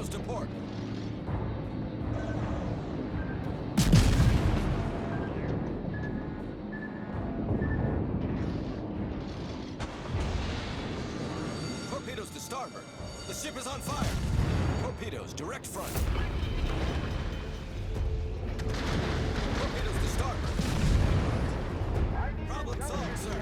Torpedoes to port. Torpedoes to starboard. The ship is on fire. Torpedoes, direct front. Torpedoes to starboard. Problem solved, sir.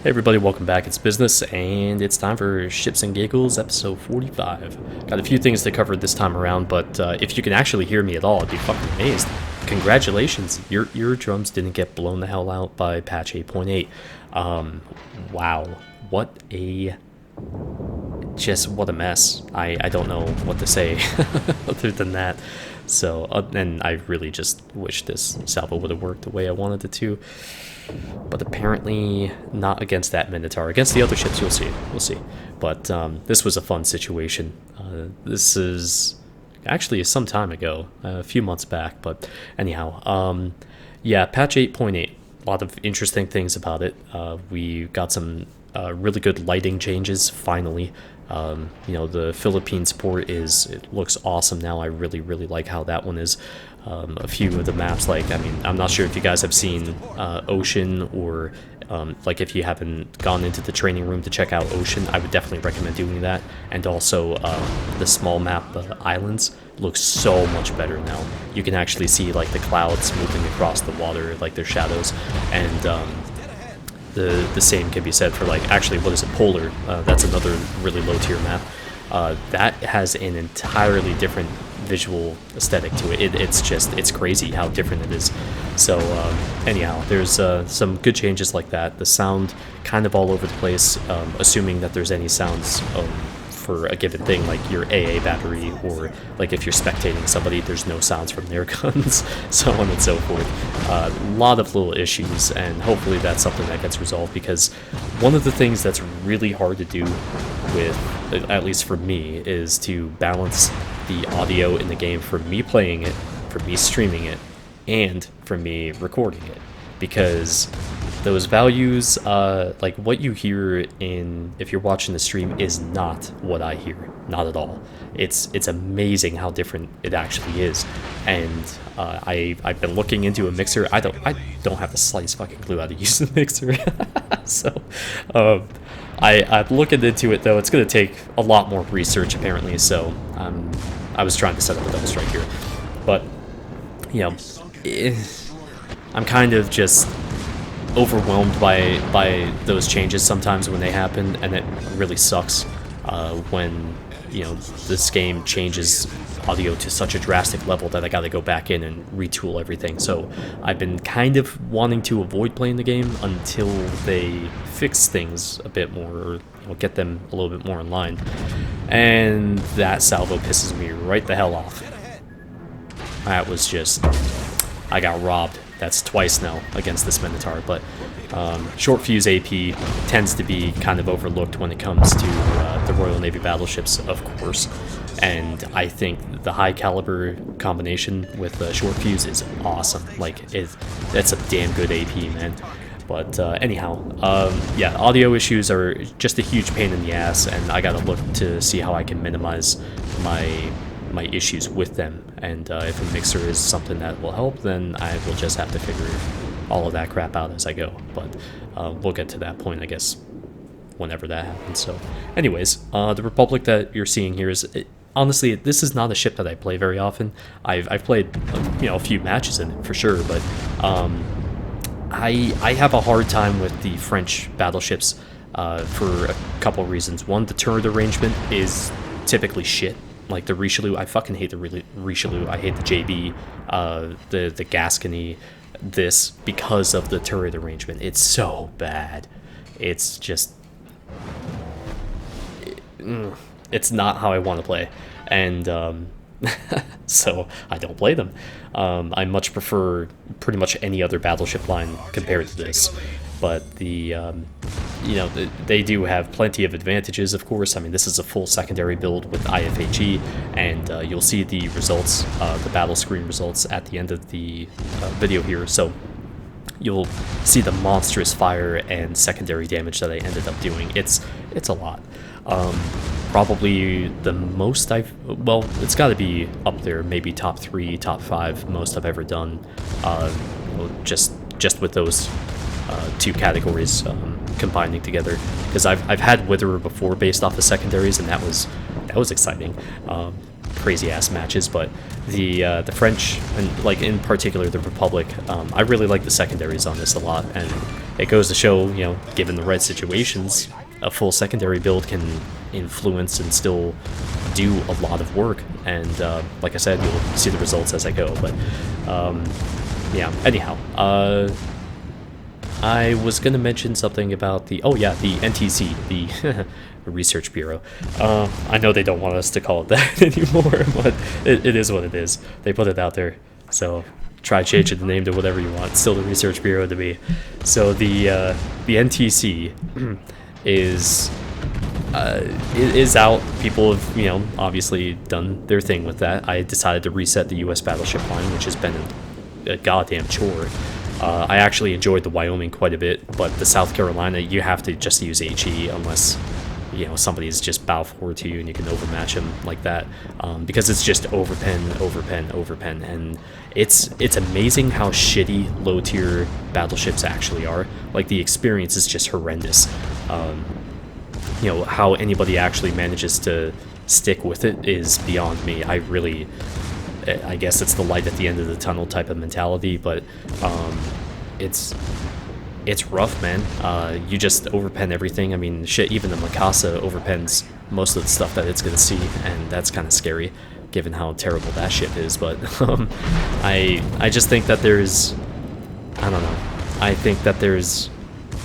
Hey everybody, welcome back. It's Business, and it's time for Ships and Giggles, episode 45. Got a few things to cover this time around, but if you can actually hear me at all, I'd be fucking amazed. Congratulations, your eardrums didn't get blown the hell out by patch 8.8. Wow, what a mess. I don't know what to say other than that. So, and I really just wish this salvo would have worked the way I wanted it to. But apparently not against that Minotaur. Against the other ships, you'll see. We'll see. But this was a fun situation. This is actually some time ago, a few months back. But anyhow, yeah, patch 8.8. A lot of interesting things about it. We got some really good lighting changes, finally. You know, the Philippines port it looks awesome now. I really like how that one is. A few of the maps, like, I mean, I'm not sure if you guys have seen Ocean, or like if you haven't gone into the training room to check out Ocean, I would definitely recommend doing that. And also the small map Islands looks so much better now. You can actually see like the clouds moving across the water, like their shadows, and the same can be said for, like, actually, what is it, Polar? That's another really low tier map. That has an entirely different visual aesthetic to it. It's crazy how different it is. So anyhow, there's some good changes like that. The sound kind of all over the place, assuming that there's any sounds for a given thing, like your AA battery, or like if you're spectating somebody, there's no sounds from their guns, so on and so forth. A lot of little issues, and hopefully that's something that gets resolved, because one of the things that's really hard to do with, at least for me, is to balance the audio in the game for me playing it, for me streaming it, and for me recording it, because those values, like what you hear in if you're watching the stream is not what I hear, not at all. It's amazing how different it actually is, and I've been looking into a mixer. I don't have the slightest fucking clue how to use the mixer, so I'm looking into it though. It's gonna take a lot more research apparently. So I was trying to set up a double strike here, but you know, I'm kind of just overwhelmed by those changes sometimes when they happen, and it really sucks when this game changes audio to such a drastic level that I gotta go back in and retool everything. So I've been kind of wanting to avoid playing the game until they fix things a bit more, or get them a little bit more in line. And that salvo pisses me right the hell off. That was just, I got robbed. That's twice now against this Minotaur, but short fuse AP tends to be kind of overlooked when it comes to the Royal Navy battleships, of course. And I think the high caliber combination with short fuse is awesome. Like, that's a damn good AP, man. But anyhow, yeah, audio issues are just a huge pain in the ass, and I gotta look to see how I can minimize my issues with them. And if a mixer is something that will help, then I will just have to figure all of that crap out as I go. But we'll get to that point, I guess, whenever that happens. So anyways, the Republic that you're seeing here is, honestly, this is not a ship that I play very often. I've played a few matches in it for sure, but I have a hard time with the French battleships for a couple reasons. One, the turret arrangement is typically shit. Like the Richelieu, I fucking hate the Richelieu. I hate the JB, the Gascony, this, because of the turret arrangement. It's so bad. It's just, it's not how I want to play, and so I don't play them. I much prefer pretty much any other battleship line compared to this. But the they do have plenty of advantages, of course. I mean, this is a full secondary build with IFHE, and you'll see the results, the battle screen results at the end of the video here. So you'll see the monstrous fire and secondary damage that I ended up doing. It's a lot. Probably the most well, it's got to be up there, maybe top 3, top 5 most I've ever done. Just with those two categories combining together, because I've had Witherer before based off the secondaries, and that was exciting. Crazy ass matches. But the French, and like in particular the Republic, I really like the secondaries on this a lot, and it goes to show, given the right situations, a full secondary build can influence and still do a lot of work. And like I said, you'll see the results as I go. But yeah, anyhow, I was going to mention something about the NTC, the Research Bureau. I know they don't want us to call it that anymore, but it is what it is. They put it out there, so try changing the name to whatever you want. It's still the Research Bureau to me. So the NTC is out. People have obviously done their thing with that. I decided to reset the U.S. battleship line, which has been a goddamn chore. I actually enjoyed the Wyoming quite a bit, but the South Carolina, you have to just use HE unless somebody's just bow forward to you and you can overmatch them like that, because it's just overpen, and it's amazing how shitty low tier battleships actually are. Like, the experience is just horrendous. How anybody actually manages to stick with it is beyond me. I guess it's the light at the end of the tunnel type of mentality, but it's rough, man. You just overpen everything. I mean, shit, even the Mikasa overpens most of the stuff that it's gonna see, and that's kind of scary, given how terrible that ship is. But I just think that there's, I don't know, I think that there's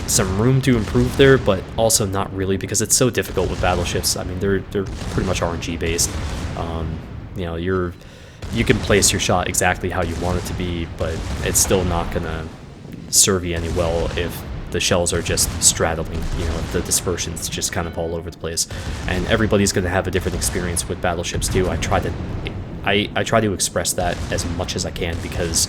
some room to improve there, but also not really, because it's so difficult with battleships. I mean, they're pretty much RNG based. You can place your shot exactly how you want it to be, but it's still not gonna serve you any well if the shells are just straddling, the dispersion's just kind of all over the place. And everybody's gonna have a different experience with battleships too. I try to express that as much as I can, because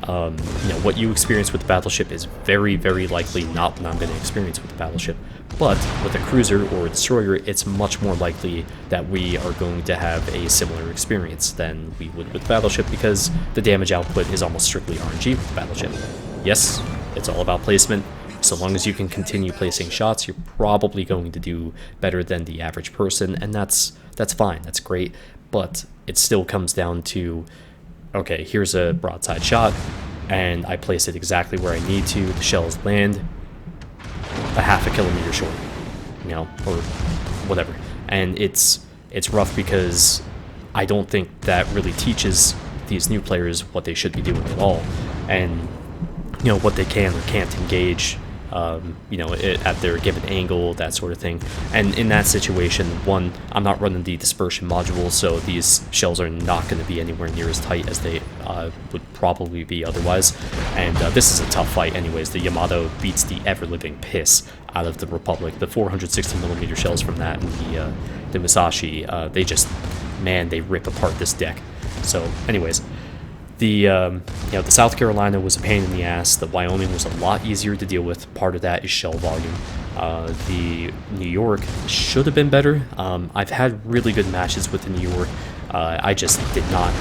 what you experience with the battleship is very, very likely not what I'm going to experience with the battleship. But with a cruiser or a destroyer, it's much more likely that we are going to have a similar experience than we would with the battleship, because the damage output is almost strictly RNG with the battleship. Yes, it's all about placement. So long as you can continue placing shots, you're probably going to do better than the average person, and that's fine, that's great. But it still comes down to, okay, here's a broadside shot, and I place it exactly where I need to. The shells land a half a kilometer short, or whatever. And it's rough because I don't think that really teaches these new players what they should be doing at all, and what they can or can't engage, at their given angle, that sort of thing. And in that situation, one, I'm not running the dispersion module, so these shells are not going to be anywhere near as tight as they would probably be otherwise. And this is a tough fight anyways. The Yamato beats the ever-living piss out of the Republic. The 460mm shells from that and the Musashi, they rip apart this deck. So anyways, the South Carolina was a pain in the ass. The Wyoming was a lot easier to deal with. Part of that is shell volume. The New York should have been better. I've had really good matches with the New York. I just did not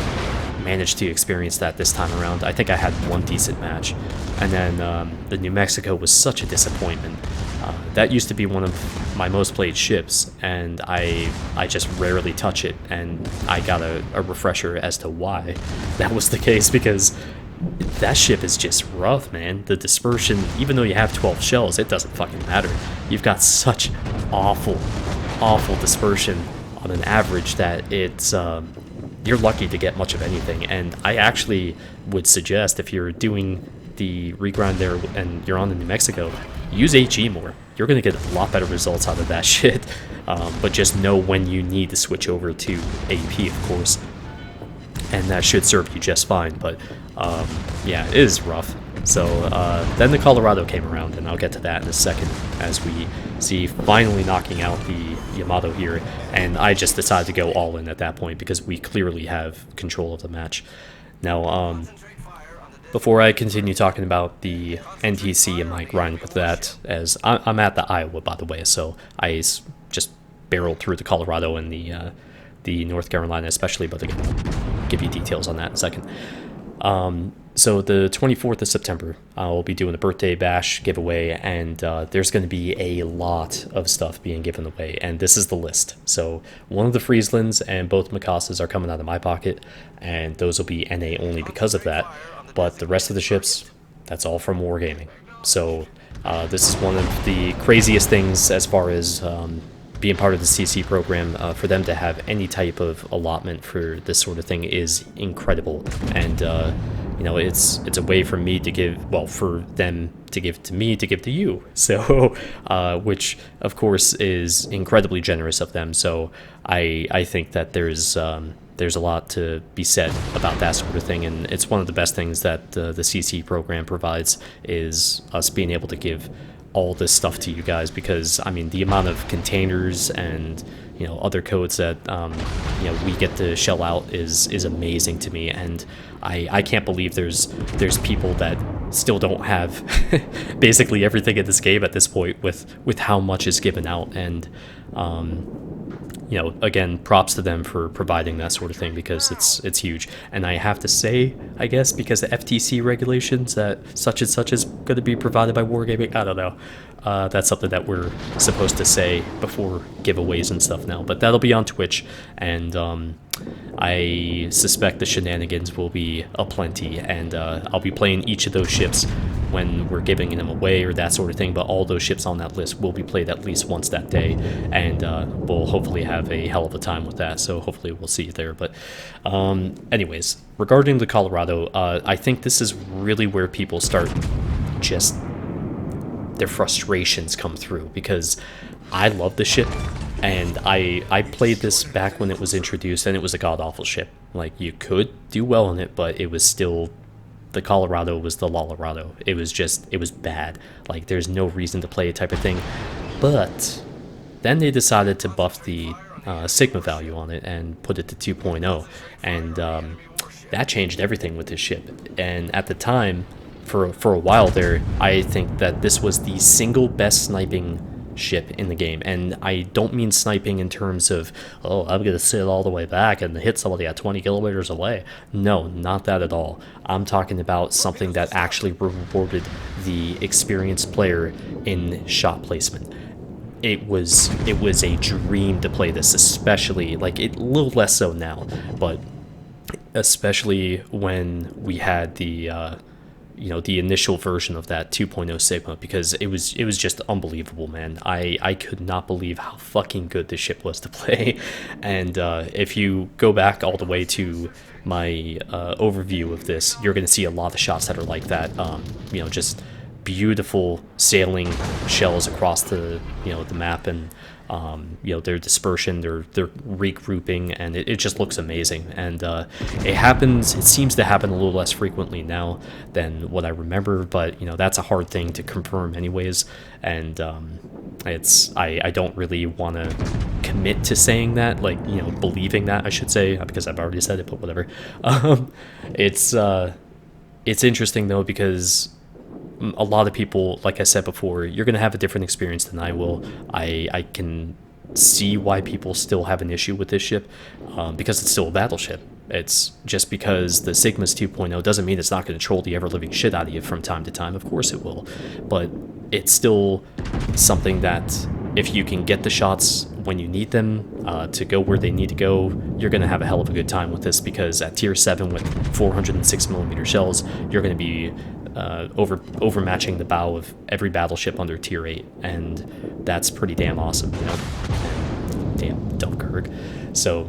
manage to experience that this time around. I think I had one decent match. And then the New Mexico was such a disappointment. That used to be one of my most played ships, and I just rarely touch it, and I got a refresher as to why that was the case, because that ship is just rough, man. The dispersion, even though you have 12 shells, it doesn't fucking matter. You've got such awful dispersion on an average that it's you're lucky to get much of anything. And I actually would suggest, if you're doing the regrind there and you're on the New Mexico, use HE more. You're going to get a lot better results out of that shit, but just know when you need to switch over to AP, of course, and that should serve you just fine. But yeah, it is rough. So then the Colorado came around, and I'll get to that in a second, as we see finally knocking out the Yamato here, and I just decided to go all in at that point because we clearly have control of the match. Now, before I continue talking about the NTC and my grind with that, as I'm at the Iowa, by the way, so I just barreled through the Colorado and the North Carolina especially, but again, I'll give you details on that in a second. So the 24th of September, I'll be doing a birthday bash giveaway, and there's going to be a lot of stuff being given away, and this is the list. So one of the Frieslands and both Mikases are coming out of my pocket, and those will be NA only because of that. But the rest of the ships, that's all from Wargaming. So this is one of the craziest things as far as being part of the CC program. For them to have any type of allotment for this sort of thing is incredible. And it's a way for me to give, well, for them to give to me to give to you. So which of course is incredibly generous of them. So I think that there's a lot to be said about that sort of thing, and it's one of the best things that the CC program provides, is us being able to give all this stuff to you guys, because I mean the amount of containers and other codes that we get to shell out is amazing to me, and I can't believe there's people that still don't have basically everything in this game at this point with how much is given out. And again, props to them for providing that sort of thing, because it's huge. And I have to say, I guess, because the FTC regulations that such and such is going to be provided by Wargaming, I don't know. That's something that we're supposed to say before giveaways and stuff now. But that'll be on Twitch, and I suspect the shenanigans will be aplenty, and I'll be playing each of those ships when we're giving them away or that sort of thing, but all those ships on that list will be played at least once that day, and we'll hopefully have a hell of a time with that, so hopefully we'll see you there. But anyways, regarding the Colorado, I think this is really where people start just their frustrations come through, because I love the ship, and I played this back when it was introduced, and it was a god-awful ship. Like, you could do well in it, but it was still, the Colorado was the Lolorado. It was bad. Like, there's no reason to play it type of thing. But then they decided to buff the Sigma value on it and put it to 2.0, and that changed everything with this ship. And at the time, for a while there, I think that this was the single best sniping ship in the game. And I don't mean sniping in terms of, oh, I'm gonna sit all the way back and hit somebody at 20 kilometers away. No, not that at all. I'm talking about something that actually rewarded the experienced player in shot placement. It was a dream to play this, especially, like, a little less so now, but especially when we had the the initial version of that 2.0 Sigma, because it was just unbelievable, man. I could not believe how fucking good this ship was to play. And if you go back all the way to my overview of this, you're going to see a lot of shots that are like that. Just beautiful sailing shells across the the map, and their dispersion, their regrouping, and it just looks amazing. And it seems to happen a little less frequently now than what I remember, but that's a hard thing to confirm anyways. And I don't really want to commit to saying that, like, believing that, I should say, because I've already said it, but whatever. It's interesting though, because a lot of people, like I said before, you're going to have a different experience than I will. I can see why people still have an issue with this ship, because it's still a battleship. It's just because the Sigma's 2.0 doesn't mean it's not going to troll the ever-living shit out of you from time to time. Of course it will. But it's still something that, if you can get the shots when you need them to go where they need to go, you're going to have a hell of a good time with this, because at tier 7 with 406mm shells, you're going to be overmatching the bow of every battleship under tier 8, and that's pretty damn awesome, Damn Dunkirk. So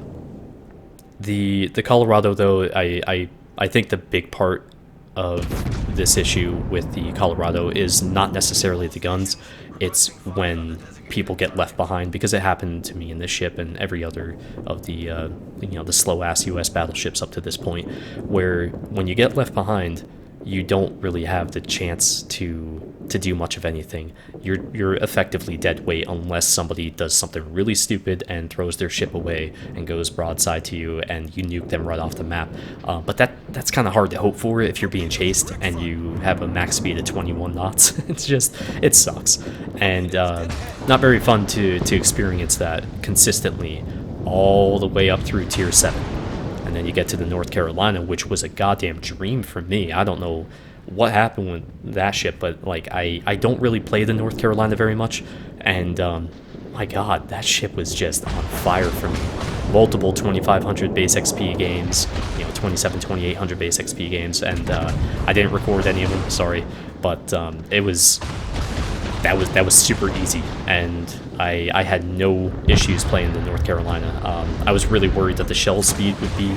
the Colorado, though, I think the big part of this issue with the Colorado is not necessarily the guns. It's when people get left behind, because it happened to me in this ship and every other of the the slow-ass US battleships up to this point, where when you get left behind, you don't really have the chance to do much of anything. You're effectively dead weight unless somebody does something really stupid and throws their ship away and goes broadside to you, and you nuke them right off the map. But that's kind of hard to hope for if you're being chased and you have a max speed of 21 knots. It sucks, and not very fun to experience that consistently all the way up through tier 7. And then you get to the North Carolina, which was a goddamn dream for me. I don't know what happened with that ship, but like I don't really play the North Carolina very much, and my god, that ship was just on fire for me. Multiple 2500 base XP games, 27, 2800 base XP games, and I didn't record any of them, sorry, but that was super easy, and I had no issues playing the North Carolina. I was really worried that the shell speed would be,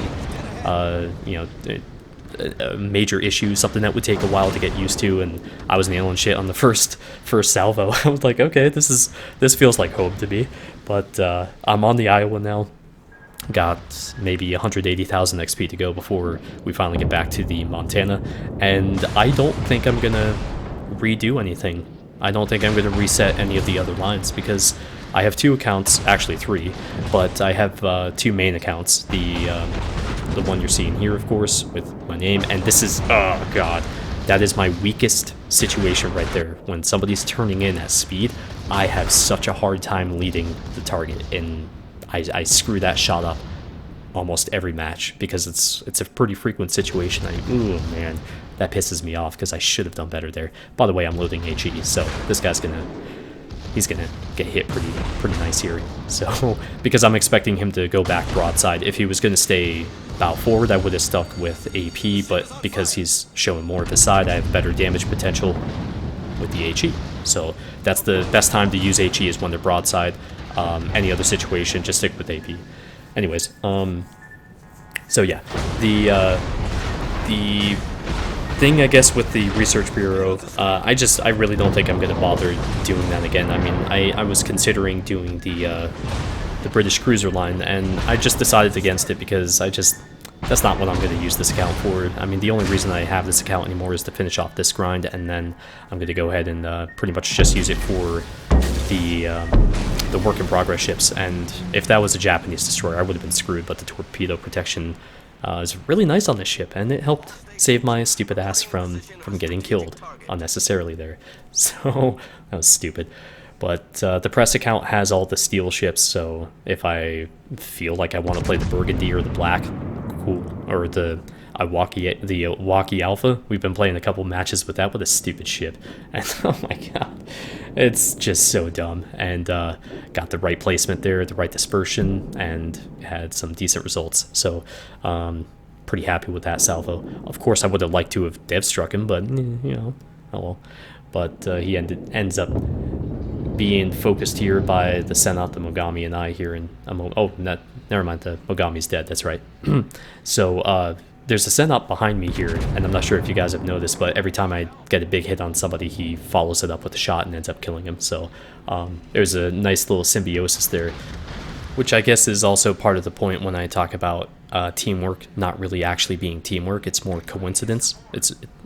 a major issue, something that would take a while to get used to, and I was nailing shit on the first salvo. I was like, okay, this feels like home to me. But I'm on the Iowa now. Got maybe 180,000 XP to go before we finally get back to the Montana, and I don't think I'm gonna redo anything. I don't think I'm going to reset any of the other lines, because I have 2 accounts, actually 3, but I have 2 main accounts. The one you're seeing here, of course, with my name, and this is, oh god, that is my weakest situation right there. When somebody's turning in at speed, I have such a hard time leading the target, and I screw that shot up almost every match, because it's a pretty frequent situation. Ooh, man, that pisses me off, because I should have done better there. By the way, I'm loading HE, so this guy's he's gonna get hit pretty nice here. So because I'm expecting him to go back broadside. If he was gonna stay bow forward, I would have stuck with AP, but because he's showing more of his side, I have better damage potential with the HE. So that's the best time to use HE, is when they're broadside. Any other situation, just stick with AP. Anyways, so yeah, the thing, I guess, with the Research Bureau, I really don't think I'm gonna bother doing that again. I mean, I was considering doing the British cruiser line, and I just decided against it, because that's not what I'm going to use this account for. I mean, the only reason I have this account anymore is to finish off this grind, and then I'm going to go ahead and pretty much just use it for the work in progress ships. And if that was a Japanese destroyer, I would have been screwed, but the torpedo protection is really nice on this ship, and it helped save my stupid ass from getting killed unnecessarily there. So that was stupid. But the press account has all the steel ships, so if I feel like I want to play the Burgundy or the Black, cool, or the Iwaki Alpha, we've been playing a couple matches with that. What a stupid ship. And oh my god, it's just so dumb. And got the right placement there, the right dispersion, and had some decent results. So pretty happy with that salvo. Of course, I would have liked to have dev struck him, but you know, oh well. But he ends up being focused here by the Senat, the Mogami, and I here in never mind, the Mogami's dead, that's right. So there's a Senat behind me here, and I'm not sure if you guys have noticed, but every time I get a big hit on somebody, he follows it up with a shot and ends up killing him. So there's a nice little symbiosis there, which I guess is also part of the point when I talk about teamwork not really actually being teamwork. It's more coincidence.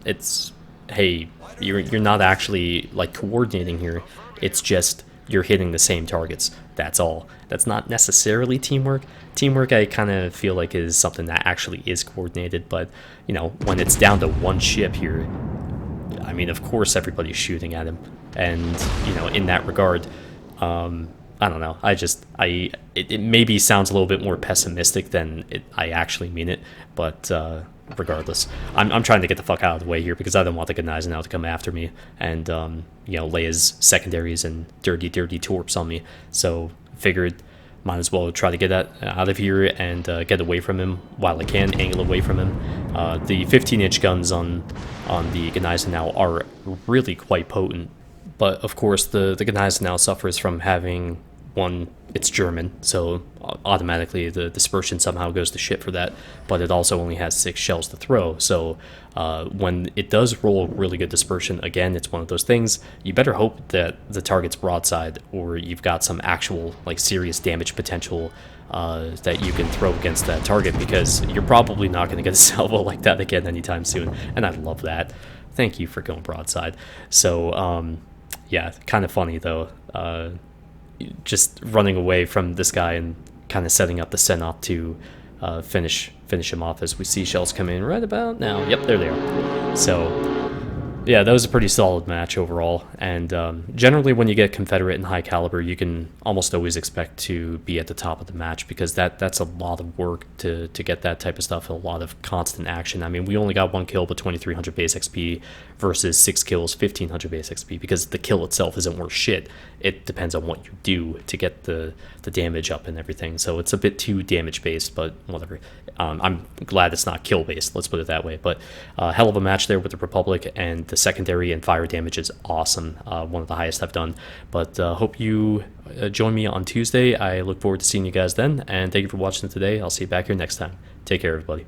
It's hey, you're not actually like coordinating here. It's just you're hitting the same targets. That's all. That's not necessarily teamwork. Teamwork, I kind of feel like, is something that actually is coordinated. But, you know, when it's down to one ship here, I mean, of course everybody's shooting at him. And, you know, in that regard, I don't know. It maybe sounds a little bit more pessimistic than I actually mean it. But regardless, I'm trying to get the fuck out of the way here because I don't want the Gneisenau now to come after me and you know, lay his secondaries and dirty torps on me. So figured might as well try to get out of here and get away from him while I can, angle away from him. The 15-inch guns on the Gneisenau now are really quite potent, but of course the Gneisenau now suffers from having one. It's German, so automatically the dispersion somehow goes to shit for that, but it also only has 6 shells to throw, so when it does roll really good dispersion, again, it's one of those things, you better hope that the target's broadside, or you've got some actual, like, serious damage potential that you can throw against that target, because you're probably not going to get a salvo like that again anytime soon, and I love that. Thank you for going broadside. So, yeah, kind of funny, though. Just running away from this guy and kind of setting up the Senop to finish him off as we see shells come in right about now. Yep, there they are. So yeah, that was a pretty solid match overall, and generally when you get Confederate and high caliber, you can almost always expect to be at the top of the match, because that's a lot of work to get that type of stuff, a lot of constant action. I mean, we only got 1 kill but 2300 base XP versus 6 kills, 1500 base XP, because the kill itself isn't worth shit. It depends on what you do to get the damage up and everything, so it's a bit too damage based, but whatever. I'm glad it's not kill based, let's put it that way. But hell of a match there with the Republic, and the secondary and fire damage is awesome, one of the highest I've done. But hope you join me on Tuesday. I look forward to seeing you guys then, and thank you for watching today. I'll see you back here next time. Take care, everybody.